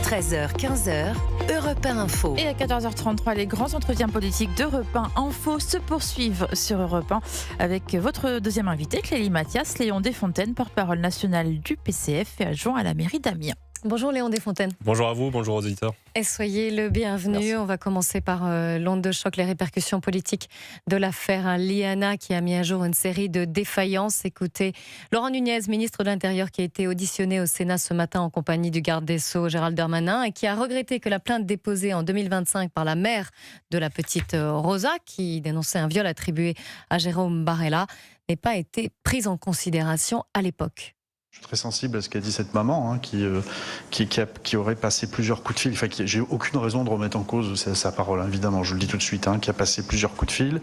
13h, 15h, Europe 1 Info. Et à 14h33, les grands entretiens politiques d'Europe 1 Info se poursuivent sur Europe 1 avec votre deuxième invité, Clélie Mathias, Léon Desfontaines, porte-parole national du PCF et adjoint à la mairie d'Amiens. Bonjour Léon Desfontaines. Bonjour à vous, bonjour aux auditeurs. Et soyez le bienvenu. Merci. On va commencer par l'onde de choc, les répercussions politiques de l'affaire Liana qui a mis à jour une série de défaillances. Écoutez, Laurent Nunez, ministre de l'Intérieur, qui a été auditionné au Sénat ce matin en compagnie du garde des Sceaux Gérald Darmanin et qui a regretté que la plainte déposée en 2025 par la mère de la petite Rosa, qui dénonçait un viol attribué à Jérôme Barella, n'ait pas été prise en considération à l'époque. Je suis très sensible à ce qu'a dit cette maman qui aurait passé plusieurs coups de fil. Enfin, j'ai aucune raison de remettre en cause sa parole, évidemment, je le dis tout de suite, qui a passé plusieurs coups de fil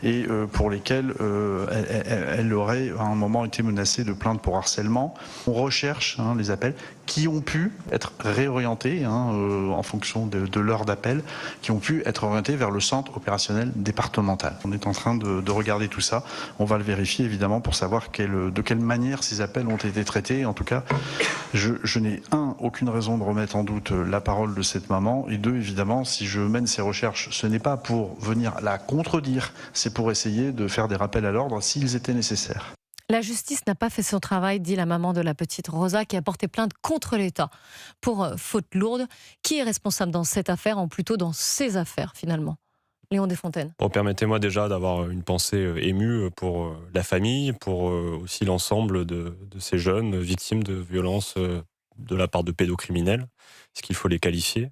et pour lesquels elle aurait à un moment été menacée de plainte pour harcèlement. On recherche les appels qui ont pu être réorientés en fonction de l'heure d'appel, qui ont pu être orientés vers le centre opérationnel départemental. On est en train de regarder tout ça. On va le vérifier évidemment pour savoir de quelle manière ces appels ont été traités. En tout cas, je n'ai aucune raison de remettre en doute la parole de cette maman, et deux, évidemment, si je mène ces recherches, ce n'est pas pour venir la contredire, c'est pour essayer de faire des rappels à l'ordre s'ils étaient nécessaires. La justice n'a pas fait son travail, dit la maman de la petite Rosa, qui a porté plainte contre l'État pour faute lourde. Qui est responsable dans cette affaire, ou plutôt dans ces affaires finalement ? Léon Desfontaines. Bon, permettez-moi déjà d'avoir une pensée émue pour la famille, pour aussi l'ensemble de ces jeunes victimes de violences de la part de pédocriminels. Est-ce qu'il faut les qualifier ?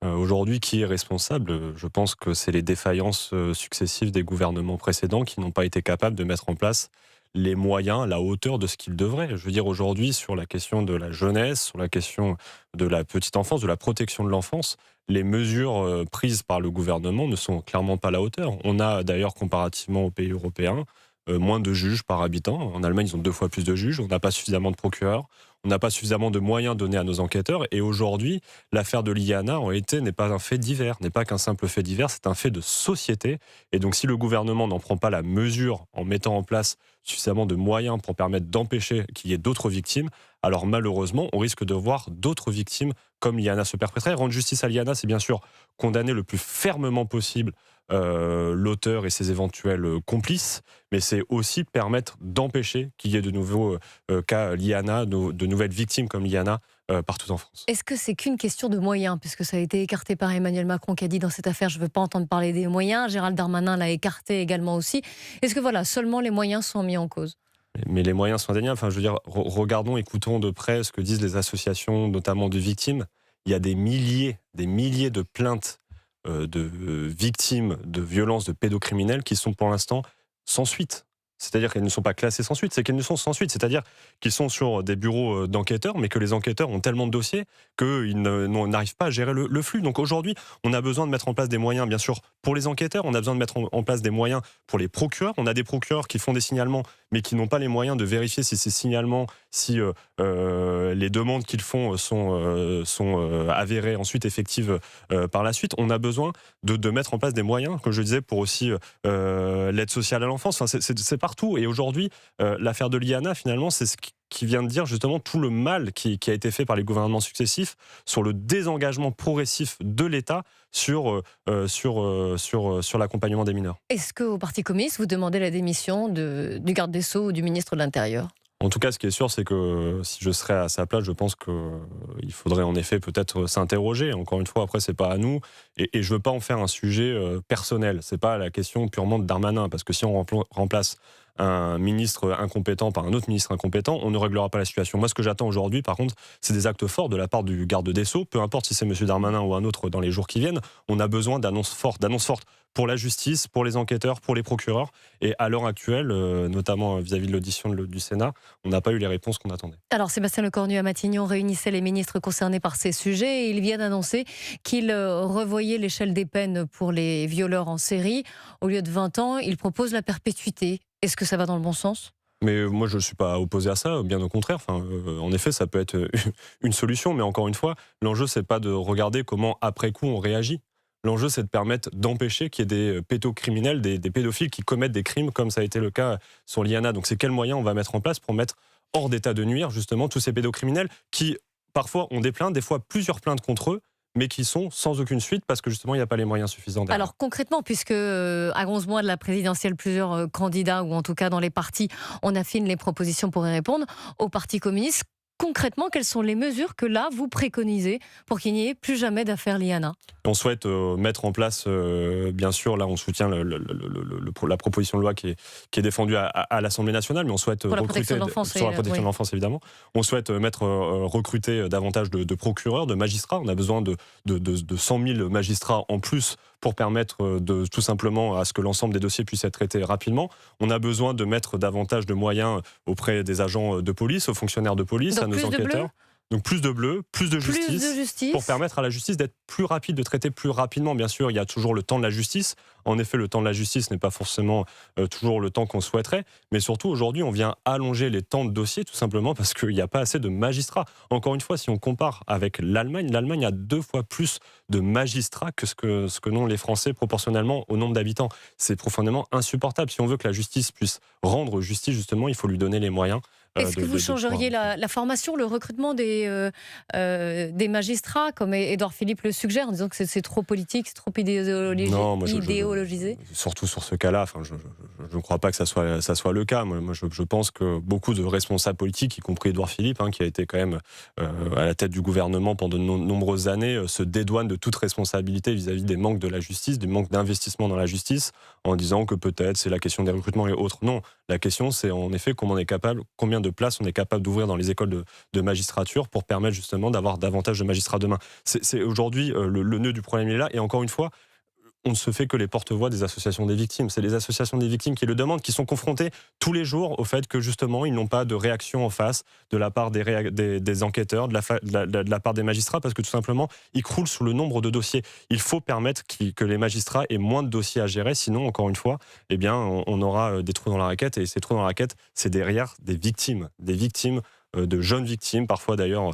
Aujourd'hui, qui est responsable ? Je pense que c'est les défaillances successives des gouvernements précédents qui n'ont pas été capables de mettre en place les moyens à la hauteur de ce qu'ils devraient. Je veux dire, aujourd'hui, sur la question de la jeunesse, sur la question de la petite enfance, de la protection de l'enfance, les mesures prises par le gouvernement ne sont clairement pas à la hauteur. On a d'ailleurs, comparativement aux pays européens, moins de juges par habitant. En Allemagne, ils ont 2 fois plus de juges. On n'a pas suffisamment de procureurs. On n'a pas suffisamment de moyens donnés à nos enquêteurs. Et aujourd'hui, l'affaire de Liana, en réalité, n'est pas un fait divers, n'est pas qu'un simple fait divers, c'est un fait de société. Et donc, si le gouvernement n'en prend pas la mesure en mettant en place suffisamment de moyens pour permettre d'empêcher qu'il y ait d'autres victimes, alors malheureusement, on risque de voir d'autres victimes comme Liana se perpétrer. Rendre justice à Liana, c'est bien sûr condamner le plus fermement possible l'auteur et ses éventuels complices, mais c'est aussi permettre d'empêcher qu'il y ait de nouveaux cas Liana, de nouvelles victimes comme Liana partout en France. Est-ce que c'est qu'une question de moyens, puisque ça a été écarté par Emmanuel Macron qui a dit dans cette affaire, je ne veux pas entendre parler des moyens, Gérald Darmanin l'a écarté également aussi. Est-ce que seulement les moyens sont mis en cause ? Mais les moyens sont indéniables. Enfin, je veux dire, regardons, écoutons de près ce que disent les associations, notamment de victimes. Il y a des milliers de plaintes de victimes de violences de pédocriminels qui sont pour l'instant sans suite. C'est-à-dire qu'elles ne sont pas classées sans suite, c'est qu'elles ne sont sans suite. C'est-à-dire qu'ils sont sur des bureaux d'enquêteurs, mais que les enquêteurs ont tellement de dossiers qu'ils n'arrivent pas à gérer le flux. Donc aujourd'hui, on a besoin de mettre en place des moyens, bien sûr, pour les enquêteurs. On a besoin de mettre en place des moyens pour les procureurs. On a des procureurs qui font des signalements, mais qui n'ont pas les moyens de vérifier si ces signalements, si les demandes qu'ils font sont avérées, ensuite effectives par la suite. On a besoin de mettre en place des moyens, comme je disais, pour aussi l'aide sociale à l'enfance. Enfin, c'est partout. Et aujourd'hui, l'affaire de Liana, finalement, c'est ce qui vient de dire justement tout le mal qui a été fait par les gouvernements successifs sur le désengagement progressif de l'État sur l'accompagnement des mineurs. Est-ce qu'au Parti communiste, vous demandez la démission du garde des Sceaux ou du ministre de l'Intérieur ? En tout cas, ce qui est sûr, c'est que si je serais à sa place, je pense qu'il faudrait en effet peut-être s'interroger. Encore une fois, après, c'est pas à nous. Et je veux pas en faire un sujet personnel. C'est pas la question purement de Darmanin. Parce que si on remplace un ministre incompétent par un autre ministre incompétent, on ne réglera pas la situation. Moi, ce que j'attends aujourd'hui, par contre, c'est des actes forts de la part du garde des Sceaux. Peu importe si c'est M. Darmanin ou un autre dans les jours qui viennent, on a besoin d'annonces fortes pour la justice, pour les enquêteurs, pour les procureurs. Et à l'heure actuelle, notamment vis-à-vis de l'audition du Sénat, on n'a pas eu les réponses qu'on attendait. Alors, Sébastien Lecornu à Matignon réunissait les ministres concernés par ces sujets et il vient d'annoncer qu'il revoyait l'échelle des peines pour les violeurs en série. Au lieu de 20 ans, il propose la perpétuité. Est-ce que ça va dans le bon sens ? Mais moi, je ne suis pas opposé à ça, bien au contraire. Enfin, en effet, ça peut être une solution, mais encore une fois, l'enjeu, c'est pas de regarder comment, après coup, on réagit. L'enjeu, c'est de permettre d'empêcher qu'il y ait des pédocriminels, des pédophiles qui commettent des crimes, comme ça a été le cas sur Liana. Donc, c'est quels moyens on va mettre en place pour mettre hors d'état de nuire, justement, tous ces pédocriminels qui parfois ont des plaintes, des fois plusieurs plaintes contre eux, mais qui sont sans aucune suite parce que justement il n'y a pas les moyens suffisants derrière. Alors concrètement, puisque à 11 mois de la présidentielle, plusieurs candidats, ou en tout cas dans les partis, on affine les propositions pour y répondre, au Parti communiste, concrètement, quelles sont les mesures que là, vous préconisez pour qu'il n'y ait plus jamais d'affaire Liana ? On souhaite mettre en place, bien sûr, là on soutient la proposition de loi qui est défendue à l'Assemblée nationale, mais on souhaite pour la protection de l'enfance, sur la protection de l'enfance évidemment. On souhaite recruter davantage de procureurs, de magistrats. On a besoin de 100 000 magistrats en plus pour permettre tout simplement à ce que l'ensemble des dossiers puissent être traités rapidement. On a besoin de mettre davantage de moyens auprès des agents de police, aux fonctionnaires de police, donc à nos enquêteurs. Donc plus de bleu, plus de justice, pour permettre à la justice d'être plus rapide, de traiter plus rapidement. Bien sûr, il y a toujours le temps de la justice. En effet, le temps de la justice n'est pas forcément toujours le temps qu'on souhaiterait. Mais surtout, aujourd'hui, on vient allonger les temps de dossier tout simplement parce qu'il n'y a pas assez de magistrats. Encore une fois, si on compare avec l'Allemagne a 2 fois plus de magistrats que ce que n'ont les Français proportionnellement au nombre d'habitants. C'est profondément insupportable. Si on veut que la justice puisse rendre justice, justement, il faut lui donner les moyens. Est-ce que vous changeriez la formation, le recrutement des magistrats, comme Édouard Philippe le suggère, en disant que c'est trop politique, c'est trop idéologisé ? Surtout sur ce cas-là, je ne crois pas que ça soit le cas. Moi, je pense que beaucoup de responsables politiques, y compris Édouard Philippe, qui a été quand même à la tête du gouvernement pendant de nombreuses années, se dédouane de toute responsabilité vis-à-vis des manques de la justice, du manque d'investissement dans la justice, en disant que peut-être c'est la question des recrutements et autres. Non, la question c'est en effet combien de places on est capable d'ouvrir dans les écoles de magistrature pour permettre justement d'avoir davantage de magistrats demain. C'est aujourd'hui le nœud du problème est là, et encore une fois, on ne se fait que les porte-voix des associations des victimes. C'est les associations des victimes qui le demandent, qui sont confrontées tous les jours au fait que justement ils n'ont pas de réaction en face de la part des enquêteurs, de la part des magistrats, parce que tout simplement ils croulent sous le nombre de dossiers. Il faut permettre que les magistrats aient moins de dossiers à gérer, sinon encore une fois, on aura des trous dans la raquette, et ces trous dans la raquette, c'est derrière des victimes de jeunes victimes, parfois d'ailleurs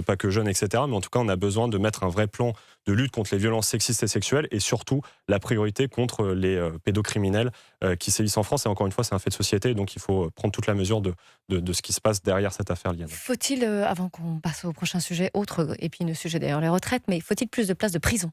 pas que jeunes, etc. Mais en tout cas, on a besoin de mettre un vrai plan de lutte contre les violences sexistes et sexuelles, et surtout la priorité contre les pédocriminels qui sévissent en France. Et encore une fois, c'est un fait de société, donc il faut prendre toute la mesure de ce qui se passe derrière cette affaire Liana. Faut-il, avant qu'on passe au prochain sujet, autre épineux sujet d'ailleurs, les retraites, mais faut-il plus de places de prison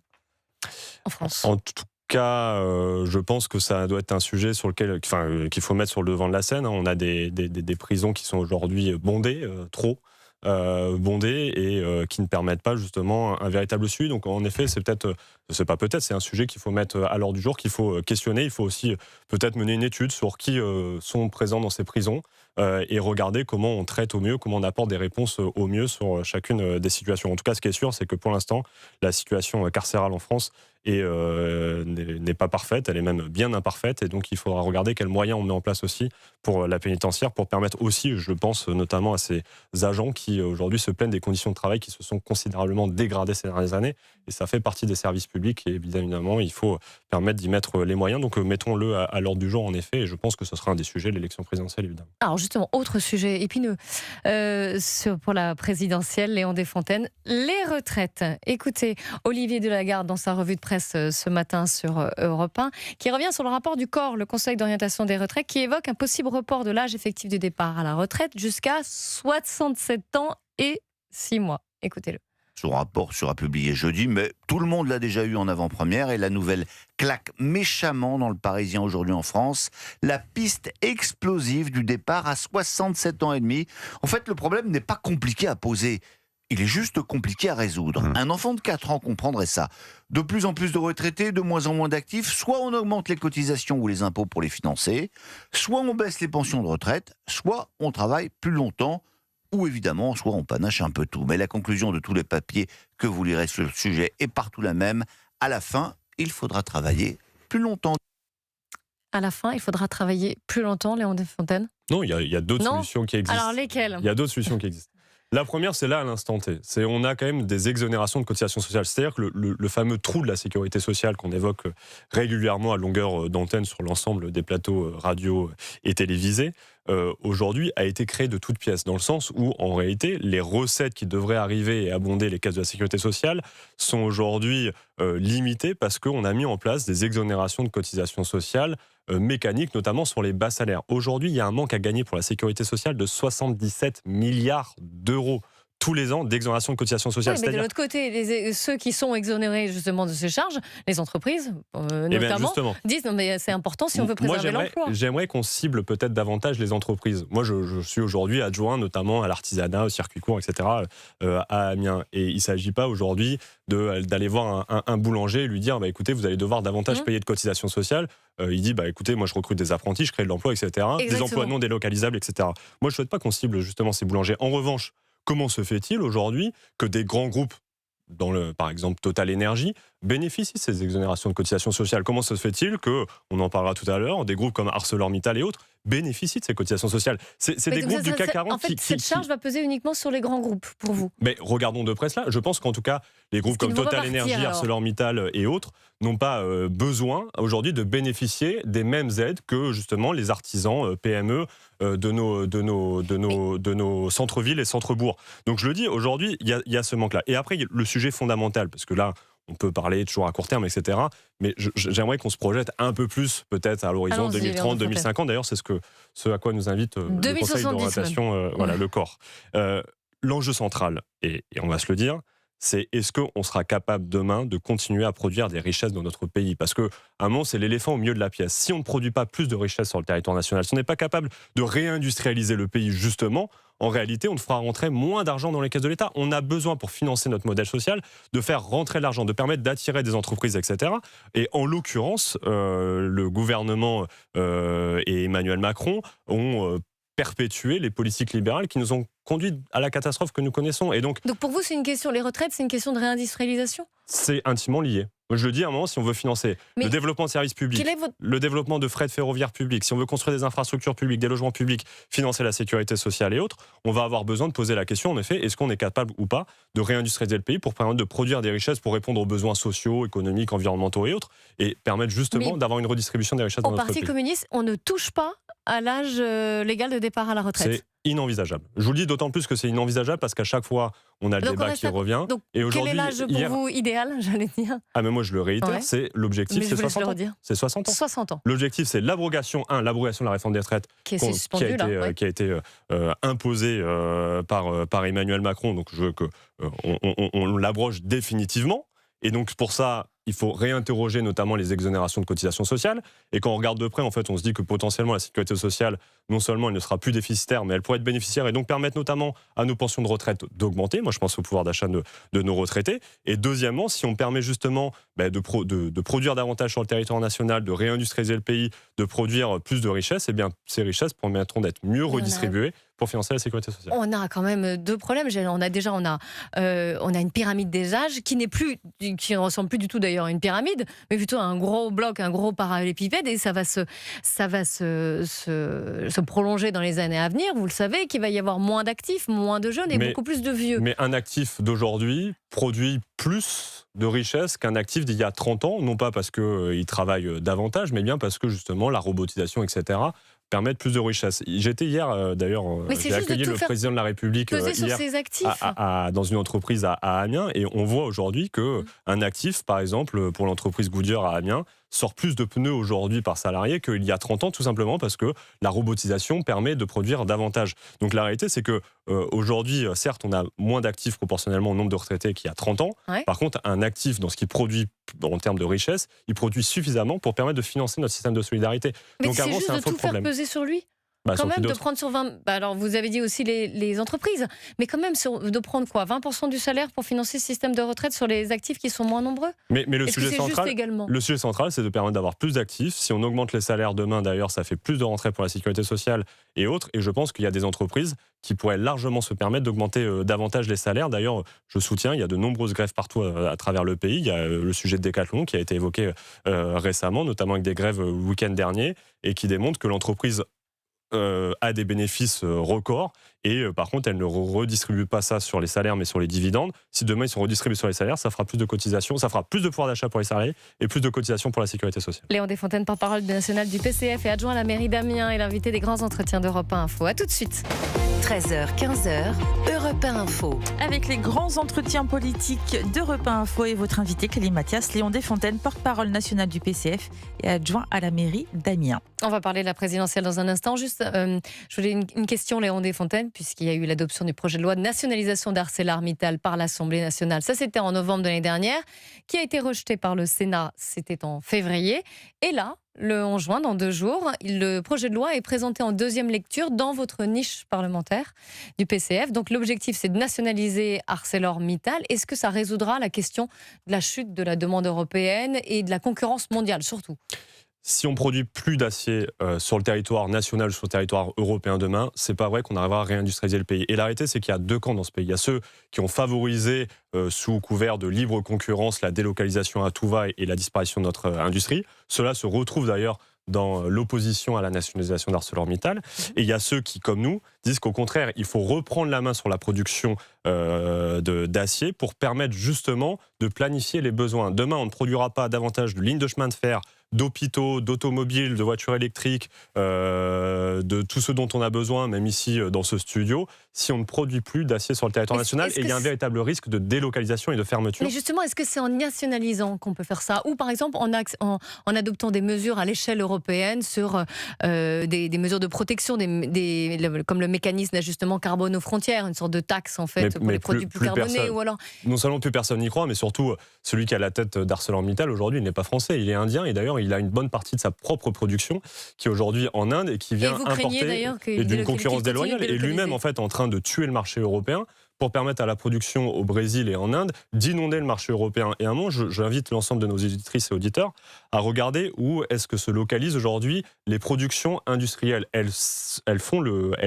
en France ? En tout cas, je pense que ça doit être un sujet sur lequel, qu'il faut mettre sur le devant de la scène. On a des prisons qui sont aujourd'hui bondées, trop bondées, et qui ne permettent pas justement un véritable suivi. Donc en effet, c'est un sujet qu'il faut mettre à l'ordre du jour, qu'il faut questionner. Il faut aussi peut-être mener une étude sur qui sont présents dans ces prisons, et regarder comment on traite au mieux, comment on apporte des réponses au mieux sur chacune des situations. En tout cas, ce qui est sûr, c'est que pour l'instant, la situation carcérale en France n'est pas parfaite, elle est même bien imparfaite, et donc il faudra regarder quels moyens on met en place aussi pour la pénitentiaire, pour permettre aussi, je pense notamment à ces agents qui aujourd'hui se plaignent des conditions de travail qui se sont considérablement dégradées ces dernières années, et ça fait partie des services publics, et évidemment il faut permettre d'y mettre les moyens, donc mettons-le à l'ordre du jour en effet, et je pense que ce sera un des sujets de l'élection présidentielle évidemment. Alors justement, autre sujet épineux pour la présidentielle, Léon Desfontaines, les retraites. Écoutez, Olivier Delagarde dans sa revue de presse ce matin sur Europe 1, qui revient sur le rapport du COR, le Conseil d'orientation des retraites, qui évoque un possible report de l'âge effectif du départ à la retraite jusqu'à 67 ans et 6 mois. Écoutez-le. Son rapport sera publié jeudi, mais tout le monde l'a déjà eu en avant-première, et la nouvelle claque méchamment dans le Parisien aujourd'hui en France. La piste explosive du départ à 67 ans et demi. En fait, le problème n'est pas compliqué à poser. Il est juste compliqué à résoudre. Un enfant de 4 ans comprendrait ça. De plus en plus de retraités, de moins en moins d'actifs. Soit on augmente les cotisations ou les impôts pour les financer, soit on baisse les pensions de retraite, soit on travaille plus longtemps, ou évidemment, soit on panache un peu tout. Mais la conclusion de tous les papiers que vous lirez sur le sujet est partout la même. À la fin, il faudra travailler plus longtemps. À la fin, il faudra travailler plus longtemps, Léon Desfontaines ? Non, il y a d'autres solutions qui existent. Alors lesquelles ? Il y a d'autres solutions qui existent. La première, c'est là à l'instant T. On a quand même des exonérations de cotisations sociales. C'est-à-dire que le fameux trou de la sécurité sociale qu'on évoque régulièrement à longueur d'antenne sur l'ensemble des plateaux radio et télévisés, aujourd'hui a été créé de toutes pièces, dans le sens où, en réalité, les recettes qui devraient arriver et abonder les caisses de la sécurité sociale sont aujourd'hui limitées parce qu'on a mis en place des exonérations de cotisations sociales mécaniques, notamment sur les bas salaires. Aujourd'hui, il y a un manque à gagner pour la sécurité sociale de 77 milliards d'euros. tous les ans d'exonération de cotisations sociales. Oui, mais de l'autre côté, ceux qui sont exonérés justement de ces charges, les entreprises notamment, disent non mais c'est important si on veut préserver l'emploi. J'aimerais qu'on cible peut-être davantage les entreprises. Moi, je suis aujourd'hui adjoint notamment à l'artisanat, au circuit court, etc. À Amiens. Et il ne s'agit pas aujourd'hui d'aller voir un boulanger et lui dire bah, écoutez, vous allez devoir davantage payer de cotisations sociales. Il dit bah, écoutez, moi je recrute des apprentis, je crée de l'emploi, etc. Exactement. Des emplois non délocalisables, etc. Moi, je ne souhaite pas qu'on cible justement ces boulangers. En revanche, comment se fait-il aujourd'hui que des grands groupes, par exemple Total Energy, bénéficient de ces exonérations de cotisations sociales? Comment se fait-il que, on en parlera tout à l'heure, des groupes comme ArcelorMittal et autres bénéficient de ces cotisations sociales? C'est des groupes du CAC 40 en fait, cette charge va peser uniquement sur les grands groupes, pour vous? Mais regardons de près cela. Je pense qu'en tout cas, les groupes comme Total Energy, ArcelorMittal et autres n'ont pas besoin aujourd'hui de bénéficier des mêmes aides que justement les artisans PME de nos centres-villes et centres-bourgs. Donc je le dis, aujourd'hui, il y a ce manque-là. Et après, le sujet fondamental, parce que là, on peut parler toujours à court terme, etc. Mais j'aimerais qu'on se projette un peu plus, peut-être à l'horizon 2030, 2050. D'ailleurs, c'est ce à quoi nous invite le Conseil d'orientation, le corps. L'enjeu central, et on va se le dire, c'est est-ce qu'on sera capable demain de continuer à produire des richesses dans notre pays? Parce qu'à un moment, c'est l'éléphant au milieu de la pièce. Si on ne produit pas plus de richesses sur le territoire national, si on n'est pas capable de réindustrialiser le pays, justement, en réalité, on fera rentrer moins d'argent dans les caisses de l'État. On a besoin, pour financer notre modèle social, de faire rentrer de l'argent, de permettre d'attirer des entreprises, etc. Et en l'occurrence, le gouvernement et Emmanuel Macron ont perpétué les politiques libérales qui nous ont conduit à la catastrophe que nous connaissons. Et donc pour vous, c'est une question, les retraites, c'est une question de réindustrialisation? C'est intimement lié. Je le dis à un moment, si on veut financer le développement de services publics, le développement de frais de ferroviaire public, si on veut construire des infrastructures publiques, des logements publics, financer la sécurité sociale et autres, on va avoir besoin de poser la question, en effet, est-ce qu'on est capable ou pas de réindustrialiser le pays pour permettre de produire des richesses pour répondre aux besoins sociaux, économiques, environnementaux et autres, et permettre justement d'avoir une redistribution des richesses dans notre pays. Au Parti communiste, on ne touche pas à l'âge légal de départ à la retraite. C'est inenvisageable. Je vous le dis d'autant plus que c'est inenvisageable parce qu'à chaque fois, on a le débat qui revient. Donc, quel est l'âge pour vous idéal, j'allais dire? Mais moi, je le réitère, c'est l'objectif, c'est 60 ans. C'est 60 ans. 60 ans. L'objectif, c'est l'abrogation de la réforme des retraites qui a été imposée par Emmanuel Macron. Donc, je veux qu'on l'abroge définitivement. Et donc, pour ça, il faut réinterroger notamment les exonérations de cotisations sociales. Et quand on regarde de près, en fait, on se dit que potentiellement la sécurité sociale, non seulement elle ne sera plus déficitaire, mais elle pourrait être bénéficiaire et donc permettre notamment à nos pensions de retraite d'augmenter. Moi, je pense au pouvoir d'achat de nos retraités. Et deuxièmement, si on permet justement de produire davantage sur le territoire national, de réindustrialiser le pays, de produire plus de richesses, eh bien, ces richesses permettront d'être mieux redistribuées pour financer la sécurité sociale. On a quand même deux problèmes. On a une pyramide des âges qui ne ressemble plus du tout d'ailleurs à une pyramide, mais plutôt à un gros bloc, un gros parallélépipède, et ça va se prolonger dans les années à venir. Vous le savez qu'il va y avoir moins d'actifs, moins de jeunes et beaucoup plus de vieux. Mais un actif d'aujourd'hui produit plus de richesses qu'un actif d'il y a 30 ans, non pas parce qu'il travaille davantage, mais bien parce que justement la robotisation, etc., permettre plus de richesses. J'étais hier, d'ailleurs, j'ai accueilli le président de la République hier dans une entreprise à Amiens, et on voit aujourd'hui qu'un actif, par exemple, pour l'entreprise Goodyear à Amiens, sort plus de pneus aujourd'hui par salarié qu'il y a 30 ans, tout simplement parce que la robotisation permet de produire davantage. Donc la réalité, c'est que aujourd'hui, certes, on a moins d'actifs proportionnellement au nombre de retraités qu'il y a 30 ans. Ouais. Par contre, un actif, dans ce qu'il produit en termes de richesse, il produit suffisamment pour permettre de financer notre système de solidarité. Mais donc avant, c'est un faux problème. Faire peser sur lui quand même de prendre sur 20... alors vous avez dit aussi les entreprises, mais quand même de prendre quoi, 20% du salaire pour financer ce système de retraite sur les actifs qui sont moins nombreux. Mais le sujet central, c'est de permettre d'avoir plus d'actifs. Si on augmente les salaires demain, d'ailleurs, ça fait plus de rentrées pour la sécurité sociale et autres. Et je pense qu'il y a des entreprises qui pourraient largement se permettre d'augmenter davantage les salaires. D'ailleurs, je soutiens, il y a de nombreuses grèves partout à travers le pays. Il y a le sujet de Decathlon qui a été évoqué récemment, notamment avec des grèves le week-end dernier, et qui démontre que l'entreprise a des bénéfices records et par contre elle ne redistribue pas ça sur les salaires mais sur les dividendes. Si demain ils sont redistribués sur les salaires, ça fera plus de cotisations, ça fera plus de pouvoir d'achat pour les salariés et plus de cotisations pour la sécurité sociale. Léon Desfontaines, porte-parole national du PCF et adjoint à la mairie d'Amiens, est l'invité des grands entretiens d'Europe 1 Info. A tout de suite. 13h, 15h, Europe 1 Info. Avec les grands entretiens politiques d'Europe 1 Info et votre invité Clélie Mathias, Léon Desfontaines, porte-parole national du PCF et adjoint à la mairie d'Amiens. On va parler de la présidentielle dans un instant. Juste, je voulais une question, Léon Desfontaines. puisqu'il y a eu l'adoption du projet de loi de nationalisation d'ArcelorMittal par l'Assemblée nationale. Ça, c'était en novembre de l'année dernière, qui a été rejeté par le Sénat, c'était en février. Et là, le 11 juin, dans 2 jours, le projet de loi est présenté en deuxième lecture dans votre niche parlementaire du PCF. Donc l'objectif, c'est de nationaliser ArcelorMittal. Est-ce que ça résoudra la question de la chute de la demande européenne et de la concurrence mondiale, surtout ? Si on produit plus d'acier sur le territoire national ou sur le territoire européen demain, c'est pas vrai qu'on arrivera à réindustrialiser le pays. Et la réalité, c'est qu'il y a 2 camps dans ce pays. Il y a ceux qui ont favorisé, sous couvert de libre concurrence, la délocalisation à tout va et la disparition de notre industrie. Cela se retrouve d'ailleurs dans l'opposition à la nationalisation d'ArcelorMittal. Et il y a ceux qui, comme nous, disent qu'au contraire, il faut reprendre la main sur la production d'acier pour permettre justement de planifier les besoins. Demain, on ne produira pas davantage de lignes de chemin de fer, d'hôpitaux, d'automobiles, de voitures électriques, de tout ce dont on a besoin, même ici dans ce studio, si on ne produit plus d'acier sur le territoire national. Et il y a un véritable risque de délocalisation et de fermeture. Mais justement, est-ce que c'est en nationalisant qu'on peut faire ça ? Ou par exemple en adoptant des mesures à l'échelle européenne sur des mesures de protection, comme le mécanisme d'ajustement carbone aux frontières, une sorte de taxe en fait pour les produits plus carbonés ou alors... Non seulement plus personne n'y croit, mais surtout celui qui a la tête d'ArcelorMittal aujourd'hui, il n'est pas français, il est indien et d'ailleurs il a une bonne partie de sa propre production qui est aujourd'hui en Inde et qui vient importer et d'une concurrence déloyale. Et lui-même en fait en train de tuer le marché européen pour permettre à la production au Brésil et en Inde d'inonder le marché européen. Et à un moment, j'invite l'ensemble de nos auditrices et auditeurs à regarder où est-ce que se localisent aujourd'hui les productions industrielles. Elles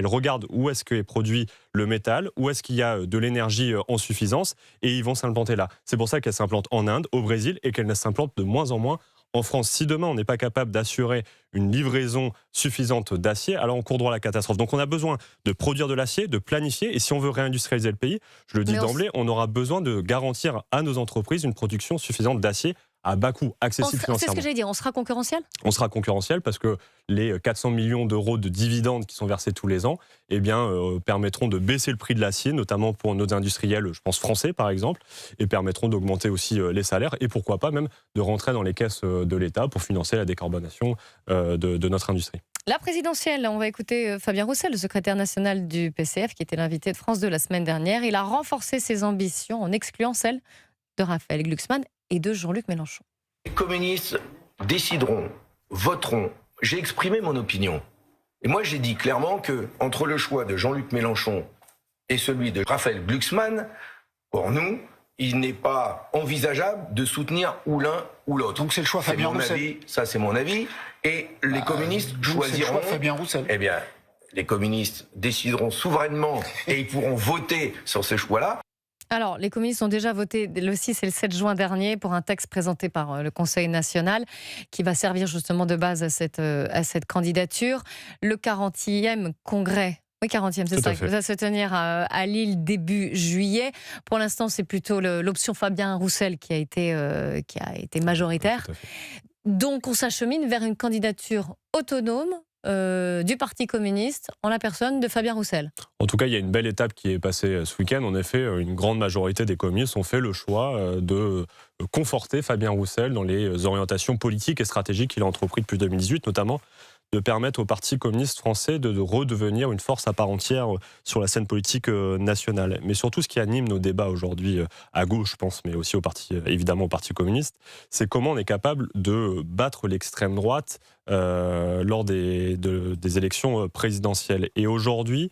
regardent où est-ce qu'est produit le métal, où est-ce qu'il y a de l'énergie en suffisance, et ils vont s'implanter là. C'est pour ça qu'elles s'implantent en Inde, au Brésil, et qu'elles s'implantent de moins en moins en France. Si demain on n'est pas capable d'assurer une livraison suffisante d'acier, alors on court droit à la catastrophe. Donc on a besoin de produire de l'acier, de planifier, et si on veut réindustrialiser le pays, je le dis d'emblée, on aura besoin de garantir à nos entreprises une production suffisante d'acier à bas coût, accessible financièrement. C'est ce que j'allais dire, on sera concurrentiel ? On sera concurrentiel parce que les 400 millions d'euros de dividendes qui sont versés tous les ans permettront de baisser le prix de l'acier, notamment pour nos industriels, je pense français par exemple, et permettront d'augmenter aussi les salaires et pourquoi pas même de rentrer dans les caisses de l'État pour financer la décarbonation de notre industrie. La présidentielle, on va écouter Fabien Roussel, le secrétaire national du PCF, qui était l'invité de France 2 la semaine dernière. Il a renforcé ses ambitions en excluant celles de Raphaël Glucksmann et de Jean-Luc Mélenchon. Les communistes décideront, voteront. J'ai exprimé mon opinion. Et moi, j'ai dit clairement que entre le choix de Jean-Luc Mélenchon et celui de Raphaël Glucksmann, pour nous, il n'est pas envisageable de soutenir ou l'un ou l'autre. Donc c'est le choix Fabien Roussel. Ça, c'est mon avis. Et les communistes choisiront. C'est le choix Fabien Roussel. Eh bien, les communistes décideront souverainement et ils pourront voter sur ce choix-là. Alors, les communistes ont déjà voté le 6 et le 7 juin dernier pour un texte présenté par le Conseil national qui va servir justement de base à cette candidature. Le 40e congrès, oui 40e, c'est ça, va se tenir à Lille début juillet. Pour l'instant, c'est plutôt l'option Fabien Roussel qui a été majoritaire. Donc, on s'achemine vers une candidature autonome du Parti communiste en la personne de Fabien Roussel. En tout cas, il y a une belle étape qui est passée ce week-end. En effet, une grande majorité des communistes ont fait le choix de conforter Fabien Roussel dans les orientations politiques et stratégiques qu'il a entreprises depuis 2018, notamment de permettre au Parti communiste français de redevenir une force à part entière sur la scène politique nationale. Mais surtout, ce qui anime nos débats aujourd'hui à gauche, je pense, mais aussi évidemment au Parti communiste, c'est comment on est capable de battre l'extrême droite lors des élections présidentielles. Et aujourd'hui,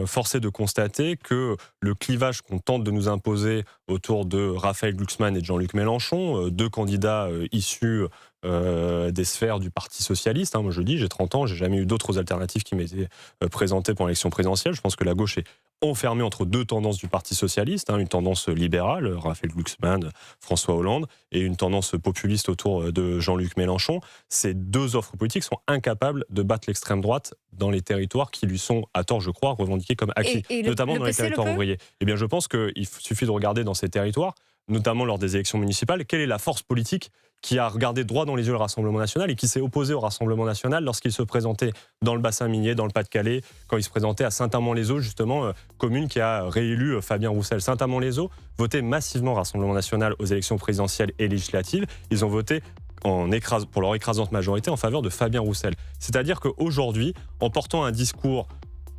force est de constater que le clivage qu'on tente de nous imposer autour de Raphaël Glucksmann et de Jean-Luc Mélenchon, 2 candidats issus des sphères du Parti socialiste. Moi je dis, j'ai 30 ans, j'ai jamais eu d'autres alternatives qui m'étaient présentées pour l'élection présidentielle. Je pense que la gauche est enfermée entre 2 tendances du Parti socialiste, une tendance libérale, Raphaël Glucksmann, François Hollande, et une tendance populiste autour de Jean-Luc Mélenchon. Ces 2 offres politiques sont incapables de battre l'extrême droite dans les territoires qui lui sont, à tort je crois, revendiqués comme acquis, notamment dans les territoires ouvriers. Eh bien je pense qu'il suffit de regarder dans ces territoires, notamment lors des élections municipales, quelle est la force politique qui a regardé droit dans les yeux le Rassemblement national et qui s'est opposé au Rassemblement national lorsqu'il se présentait dans le bassin minier, dans le Pas-de-Calais, quand il se présentait à Saint-Amand-les-Eaux, justement, commune qui a réélu Fabien Roussel. Saint-Amand-les-Eaux votait massivement Rassemblement national aux élections présidentielles et législatives. Ils ont voté pour leur écrasante majorité en faveur de Fabien Roussel. C'est-à-dire qu'aujourd'hui, en portant un discours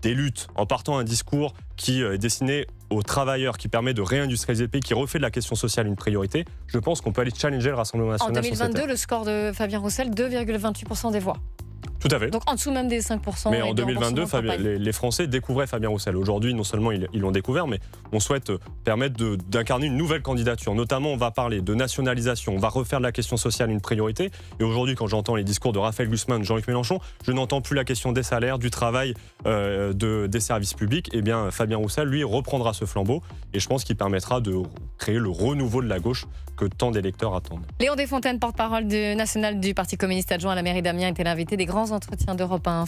des luttes, en partant un discours qui est destiné aux travailleurs, qui permet de réindustrialiser le pays, qui refait de la question sociale une priorité, je pense qu'on peut aller challenger le Rassemblement En national sur cette 2022, terre. le score de Fabien Roussel, 2,28% des voix. Tout à fait. Donc en dessous même des 5%. Mais et en de 2022, remboursement de campagne. les Français découvraient Fabien Roussel. Aujourd'hui, non seulement ils l'ont découvert, mais on souhaite permettre d'incarner une nouvelle candidature. Notamment, on va parler de nationalisation, on va refaire de la question sociale une priorité. Et aujourd'hui, quand j'entends les discours de Raphaël Glucksmann, Jean-Luc Mélenchon, je n'entends plus la question des salaires, du travail, des services publics. Eh bien, Fabien Roussel, lui, reprendra ce flambeau. Et je pense qu'il permettra de créer le renouveau de la gauche que tant d'électeurs attendent. Léon Desfontaines, porte-parole national du Parti communiste adjoint à la mairie d'Amiens, était l'invité des grands entretiens d'Europe 1.